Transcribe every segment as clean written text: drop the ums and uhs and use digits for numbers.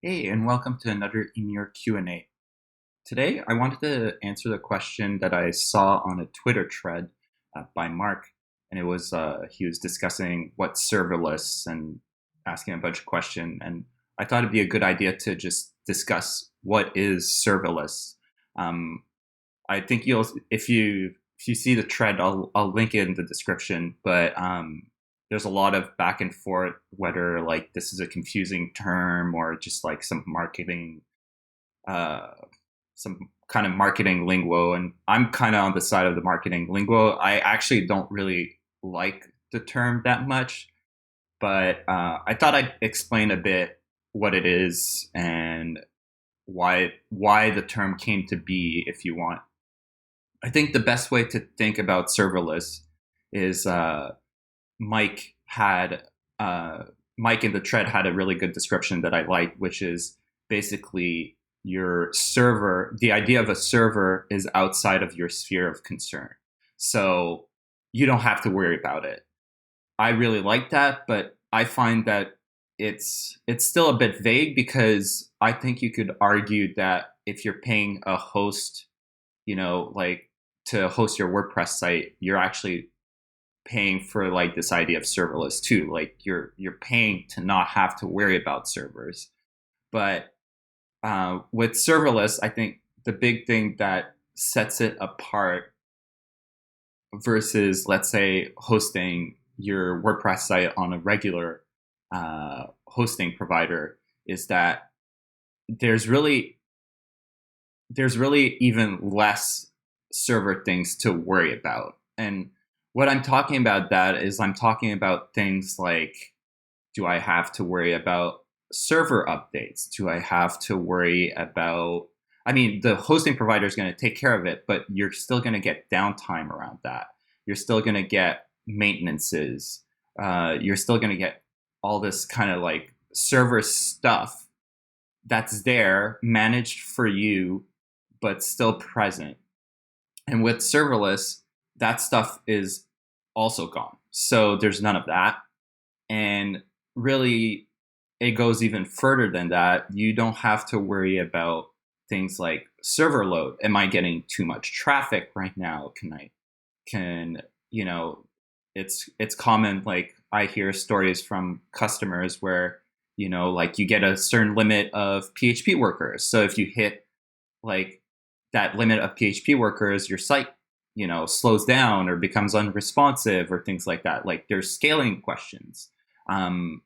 Hey, and welcome to another Ymir Q&A. Today, I wanted to answer the question that I saw on a Twitter thread by Mark, and it was he was discussing what's serverless and asking a bunch of questions, and I thought it'd be a good idea to just discuss what is serverless. Um, I think you'll if you see the thread, I'll link it in the description. But there's a lot of back and forth whether like this is a confusing term or just like uh, some kind of marketing lingo. And I'm kind of on the side of the marketing lingo. I actually don't really like the term that much, but I thought I'd explain a bit what it is and why the term came to be if you want. I think the best way to think about serverless is Mike had Mike in the thread had a really good description that I like, which is basically your server. The idea of a server is outside of your sphere of concern, so you don't have to worry about it. I really like that, but I find that it's still a bit vague because I think you could argue that if you're paying a host, like to host your WordPress site, you're actually paying for like this idea of serverless too. Like you're paying to not have to worry about servers. But with serverless, I think the big thing that sets it apart versus, let's say, hosting your WordPress site on a regular hosting provider is that there's really there's really even less server things to worry about. And what I'm talking about that is I'm talking about things like, do I have to worry about server updates? Do I have to worry about, I mean, the hosting provider is going to take care of it, but you're still going to get downtime around that. You're still going to get maintenances. You're still going to get all this kind of like server stuff that's there managed for you, but still present. And with serverless, that stuff is also gone. So there's none of that. And really, it goes even further than that. You don't have to worry about things like server load. Am I getting too much traffic right now? Can, you know, it's common, like I hear stories from customers where, like you get a certain limit of PHP workers. So if you hit like that limit of PHP workers, your site, slows down or becomes unresponsive or things like that. Like there's scaling questions. And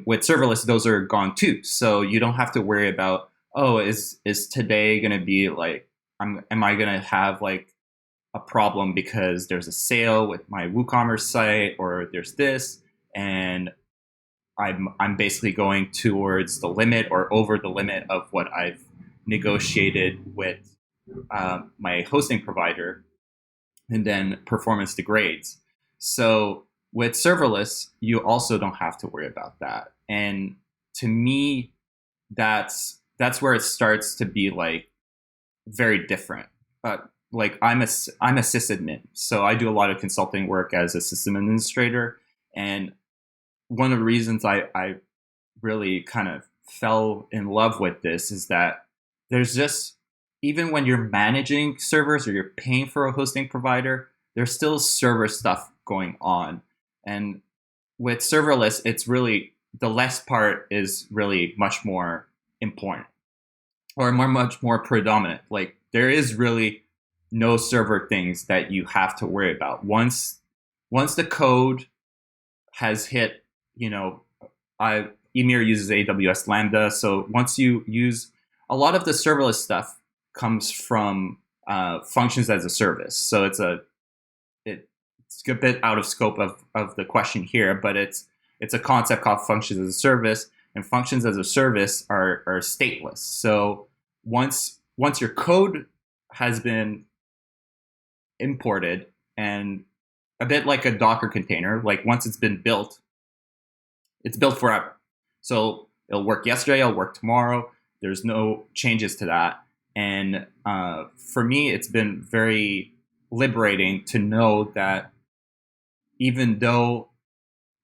with serverless, those are gone too. So you don't have to worry about, oh, is today going to be like, am I going to have like a problem because there's a sale with my WooCommerce site or there's this, and I'm basically going towards the limit or over the limit of what I've negotiated with my hosting provider, and then performance degrades. So with serverless, you also don't have to worry about that. And to me, that's where it starts to be like very different. Like I'm a sysadmin, so I do a lot of consulting work as a system administrator, and one of the reasons I really kind of fell in love with this is that there's just, even when you're managing servers or you're paying for a hosting provider, there's still server stuff going on. And with serverless, it's really, the less part is really much more important or much more predominant. Like there is really no server things that you have to worry about. Once the code has hit, you know, I Ymir uses AWS Lambda. So once you use, a lot of the serverless stuff comes from functions as a service. So it's a bit out of scope of the question here, but it's a concept called functions as a service, and functions as a service are stateless. So once your code has been imported, and a bit like a Docker container, like once it's been built, it's built forever. So it'll work yesterday, it'll work tomorrow. There's no changes to that. And for me, it's been very liberating to know that even though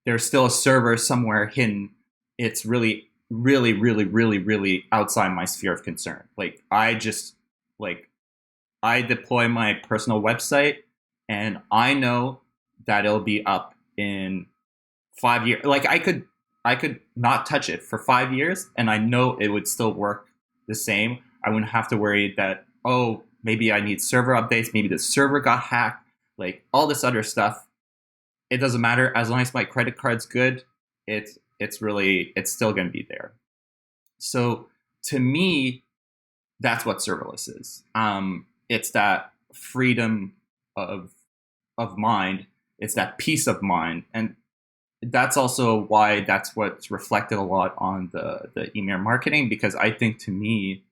there's still a server somewhere hidden, it's really really, really, really, really outside my sphere of concern. Like I just like I deploy my personal website and I know that it'll be up in 5 years. Like I could not touch it for 5 years and I know it would still work the same. I wouldn't have to worry that, oh, maybe I need server updates, maybe the server got hacked, like all this other stuff. It doesn't matter as long as my credit card's good. It's still going to be there. So to me, that's what serverless is. It's that freedom of mind. It's that peace of mind, and that's also why that's what's reflected a lot on the Ymir marketing, because I think to me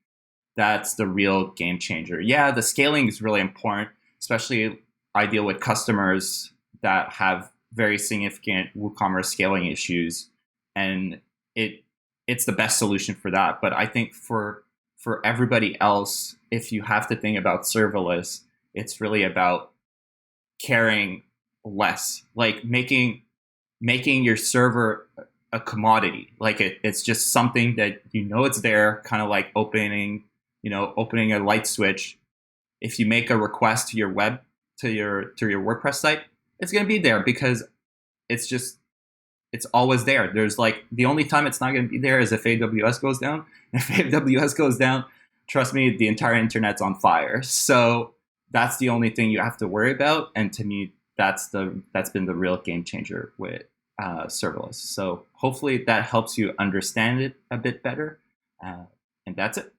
that's the real game changer. Yeah, the scaling is really important, especially I deal with customers that have very significant WooCommerce scaling issues, and it it's the best solution for that. But I think for everybody else, if you have to think about serverless, it's really about caring less, like making your server a commodity. Like it's just something that you know it's there, kind of like opening a light switch. If you make a request to your web to your WordPress site, it's going to be there because it's just it's always there. There's like the only time it's not going to be there is if AWS goes down. If AWS goes down, trust me, the entire internet's on fire. So that's the only thing you have to worry about. And to me, that's been the real game changer with serverless. So hopefully that helps you understand it a bit better. And that's it.